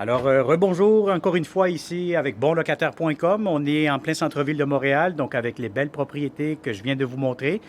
Alors, rebonjour encore une fois ici avec bonlocataire.com. On est en plein centre-ville de Montréal, donc avec les belles propriétés que je viens de vous montrer.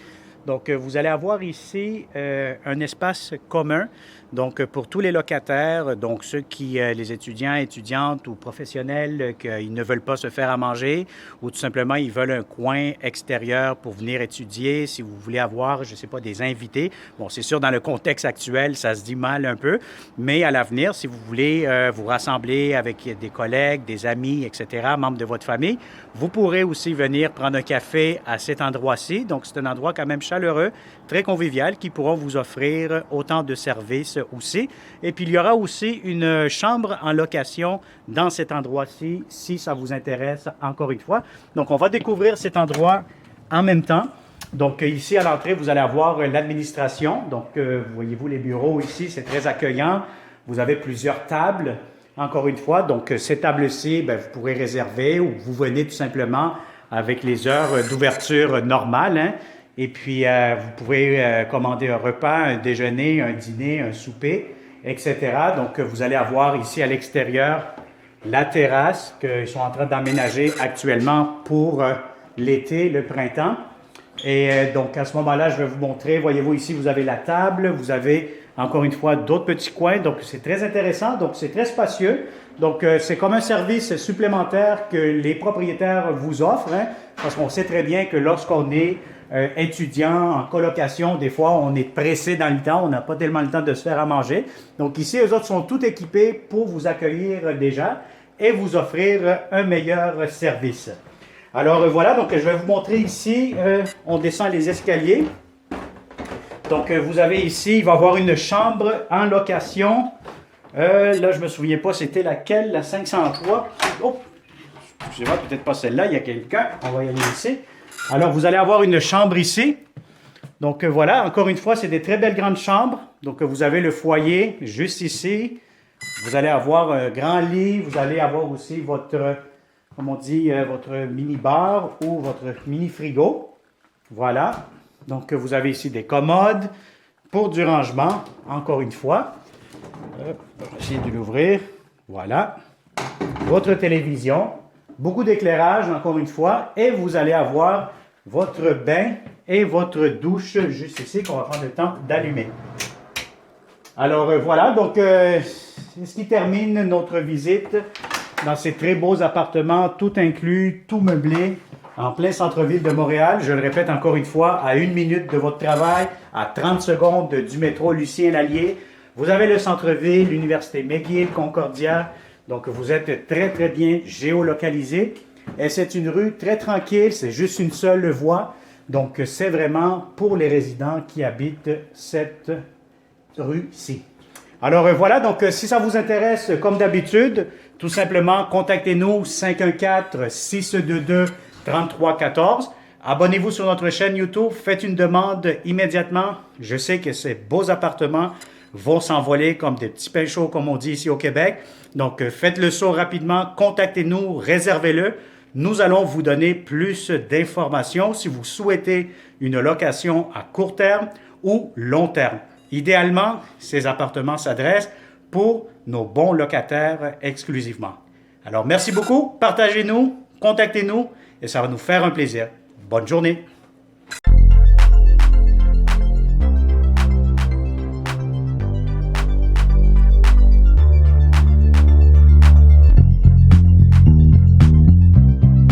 Donc, vous allez avoir ici un espace commun, donc pour tous les locataires, donc ceux qui, les étudiants, étudiantes ou professionnels, qu'ils ne veulent pas se faire à manger ou tout simplement ils veulent un coin extérieur pour venir étudier. Si vous voulez avoir, je ne sais pas, des invités. Bon, c'est sûr, dans le contexte actuel, ça se dit mal un peu, mais à l'avenir, si vous voulez vous rassembler avec des collègues, des amis, etc., membres de votre famille, vous pourrez aussi venir prendre un café à cet endroit-ci. Donc, c'est un endroit quand même chaleureux, très convivial, qui pourront vous offrir autant de services aussi. Et puis, il y aura aussi une chambre en location dans cet endroit-ci, si ça vous intéresse, encore une fois. Donc, on va découvrir cet endroit en même temps. Donc, ici, à l'entrée, vous allez avoir l'administration. Donc, voyez-vous, les bureaux ici, c'est très accueillant. Vous avez plusieurs tables, encore une fois. Donc, ces tables-ci, vous pourrez réserver ou vous venez tout simplement avec les heures d'ouverture normales. Hein? Et puis, vous pouvez commander un repas, un déjeuner, un dîner, un souper, etc. Donc, vous allez avoir ici à l'extérieur la terrasse qu'ils sont en train d'aménager actuellement pour l'été, le printemps. Et donc, à ce moment-là, je vais vous montrer. Voyez-vous, ici, vous avez la table, vous avez encore une fois d'autres petits coins. Donc, c'est très intéressant. Donc, c'est très spacieux. Donc, c'est comme un service supplémentaire que les propriétaires vous offrent, hein, parce qu'on sait très bien que lorsqu'on est étudiant en colocation, des fois, on est pressé dans le temps, on n'a pas tellement le temps de se faire à manger. Donc, ici, eux autres sont tout équipés pour vous accueillir déjà et vous offrir un meilleur service. Alors voilà, donc je vais vous montrer ici, on descend les escaliers. Donc vous avez ici, il va y avoir une chambre en location. Là, je ne me souviens pas, c'était laquelle, la 503. Oh, excusez-moi, peut-être pas celle-là, il y a quelqu'un. On va y aller ici. Alors vous allez avoir une chambre ici. Donc voilà, encore une fois, c'est des très belles grandes chambres. Donc vous avez le foyer juste ici. Vous allez avoir un grand lit, vous allez avoir aussi votre... comme on dit, votre mini-bar ou votre mini-frigo. Voilà. Donc, vous avez ici des commodes pour du rangement, encore une fois. Je vais essayer de l'ouvrir. Voilà. Votre télévision. Beaucoup d'éclairage, encore une fois. Et vous allez avoir votre bain et votre douche juste ici qu'on va prendre le temps d'allumer. Alors, voilà. Donc, c'est ce qui termine notre visite dans ces très beaux appartements, tout inclus, tout meublé, en plein centre-ville de Montréal. Je le répète encore une fois, à 1 minute de votre travail, à 30 secondes du métro Lucien-Lallier. Vous avez le centre-ville, l'université McGill, Concordia. Donc, vous êtes très, très bien géolocalisé. Et c'est une rue très tranquille, c'est juste une seule voie. Donc, c'est vraiment pour les résidents qui habitent cette rue-ci. Alors voilà, donc si ça vous intéresse, comme d'habitude, tout simplement, contactez-nous 514-622-3314. Abonnez-vous sur notre chaîne YouTube, faites une demande immédiatement. Je sais que ces beaux appartements vont s'envoler comme des petits pains chauds, comme on dit ici au Québec. Donc, faites le saut rapidement, contactez-nous, réservez-le. Nous allons vous donner plus d'informations si vous souhaitez une location à court terme ou long terme. Idéalement, ces appartements s'adressent pour nos bons locataires exclusivement. Alors, merci beaucoup. Partagez-nous, contactez-nous et ça va nous faire un plaisir. Bonne journée.